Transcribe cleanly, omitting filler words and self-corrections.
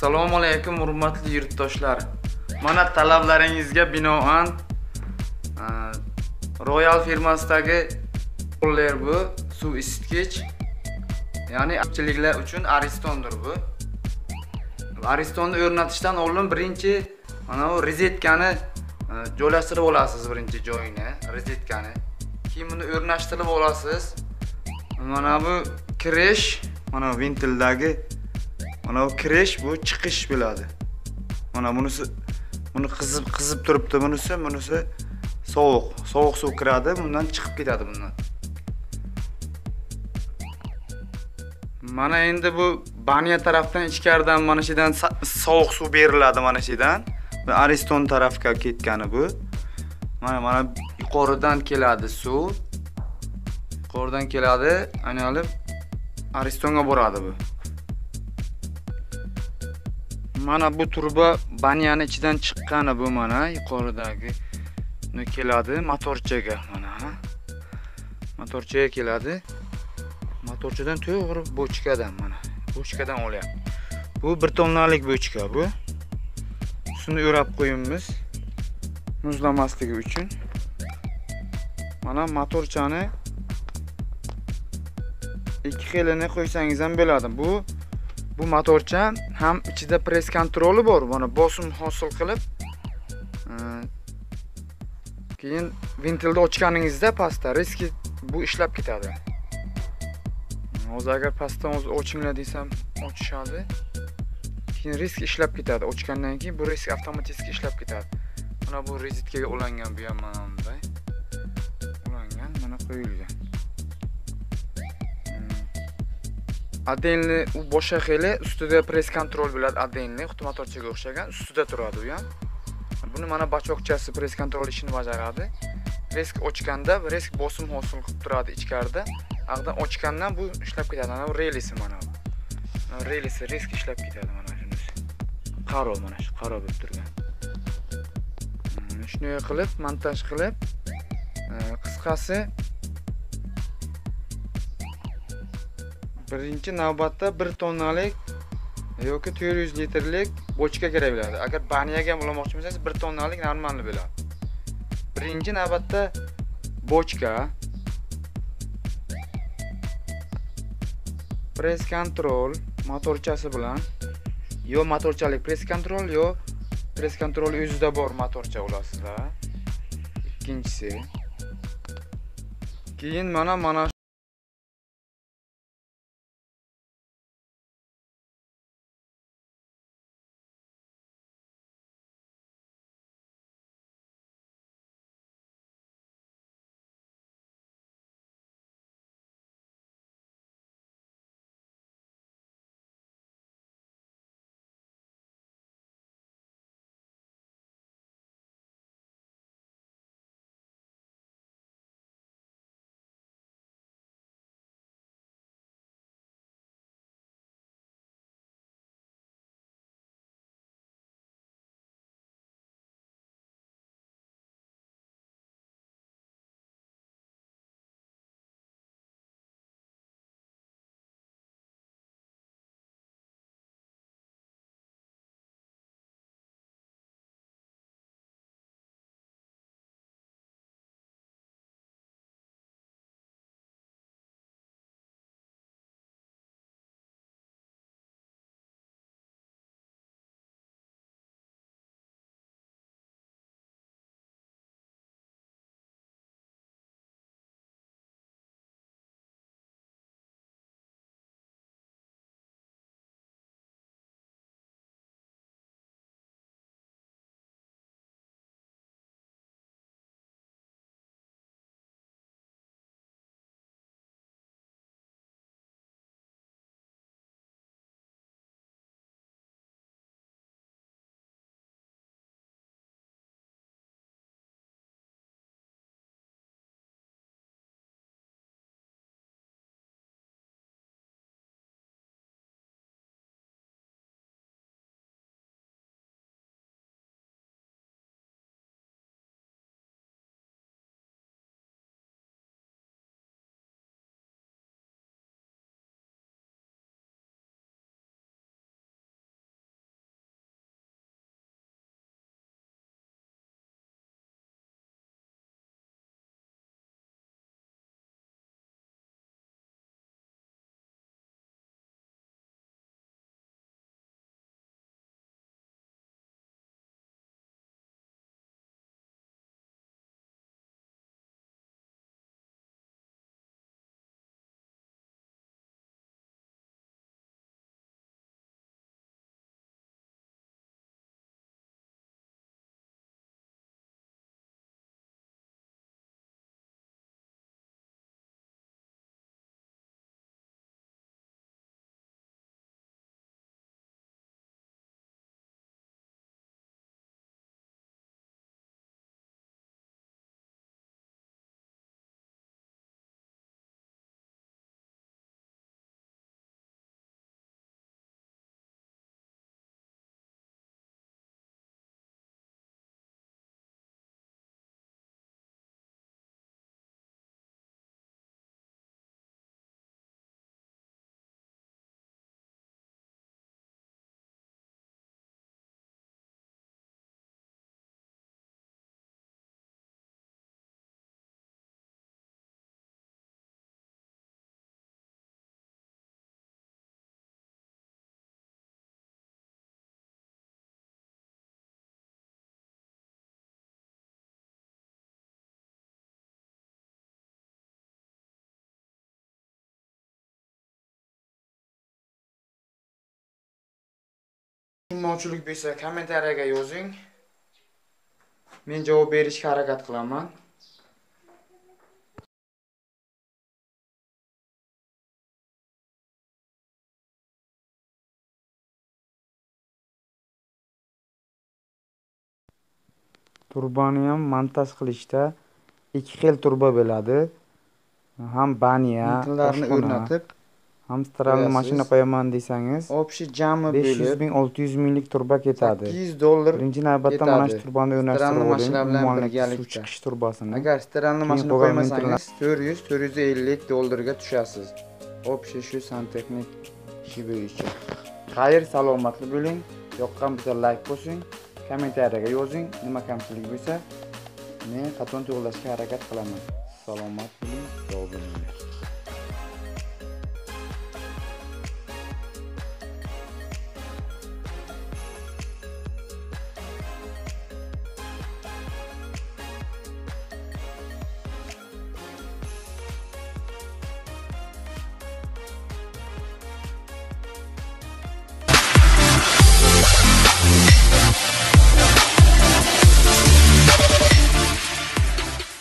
Assalomu alaykum hurmatli yurtdoshlar. Mana talablaringizga binoan Royal firmasidagi qo'llar bu suv isitgich. Ya'ni ko'pchiliklar uchun Aristondir bu. Aristonni o'rnatishdan oldin birinchi mana bu rozetkani joylashtirib olasiz birinchi joyini, rozetkani. Keyin buni o'rnashtirib olasiz. Mana bu kirish, mana ventildagi mana bu kirish, bu chiqish bo'ladi. Mana buni qizib turibdi, bunisi sovuq suv kiradi, bundan chiqib ketadi bundan. Mana endi bu banya tarafdan ichkaridan mana shedan sovuq suv beriladi mana shedan. Bu Ariston tarafga ketgani bu. Mana yuqoridan keladi suv. Yuqoridan keladi, aylanib Aristonga boradi bu. Mana bu turba banyani ichidan chiqqani bu mana yuqoridagi keladi motorchaga mana. Motorchaga keladi. Motorchadan to'g'ri bochkadan mana. Bochkadan olyapti. Bu 1 tonnalik bochka bu. Shuni o'rab qo'yamiz muzlamasligi uchun. Mana motorchani ikki xilini qo'ysangiz ham bo'ladi. Bu motorcha ham ichida press kontroli bor. Mana bosim hosil qilib keyin ventilni ochganingizda pastda riski bu ishlab ketadi. Hozir agar pastdan o'zi ochinglar desam ochishadi. Keyin risk ishlab ketadi. Ochgandan keyin bu risk avtomatik ishlab ketadi. Mana bu rozetkaga ulangan bu ham mana bunday. Ulangan, mana qo'yilgan. Adenli u boshqa xili ustida press kontrol bo'ladi, adenli xuddi motorchaga o'xshagan, ustida turadi u ham. Buni mana bachokchasi press kontrol ishini bajaradi. Risk ochganda risk bosim hosil qilib turadi ichkarida. Aqdan ochgandan bu ishlab ketadi. Mana bu relisi mana bu. Mana relisi risk ishlab ketadi mana shunisi. Qaro mana shu qaro bo'lib turgan. Shuni qilib, montaj qilib, qisqasi birinchi navbatda 1 tonnalik yoki 400 litrlik bochka kerak bo'ladi. Agar banyaga ham ulamoqchi bo'lsangiz 1 tonnalik normalni bo'ladi. Birinchi navbatda bochka, press control motorchasi bilan yo motorchalik press control yo press control o'zida bor motorcha olasizlar. Ikkinchisi. Keyin mana tushunmovchilik bo'lsa kommentariyaga yozing. Men javob berishga harakat qilaman. Turbani ham montaj qilishda ikki xil turba bo'ladi. Ham baniya, Metrlarni o'rnatib, ham stralni mashina qo'yaman desangiz, общий jami 500 ming 600 minglik turba ketadi. $800 Birinchi navbatda mana shu turbani o'rnashtirib oling, mashina bilan umuman birgalikda. suv chiqish turbasini. Agar stralni mashina qolgan qo'ymasangiz 400-450 ga tushasiz. Общий shu santexnik ishi bo'yicha. Xayr, salomatli bo'ling. Yoqqan bo'lsa like bosing, kommentariyaga yozing, nima kamchilik bo'lsa men qat'iy to'g'rilashga harakat qilaman. Salomat bo'ling, sog' bo'linglar.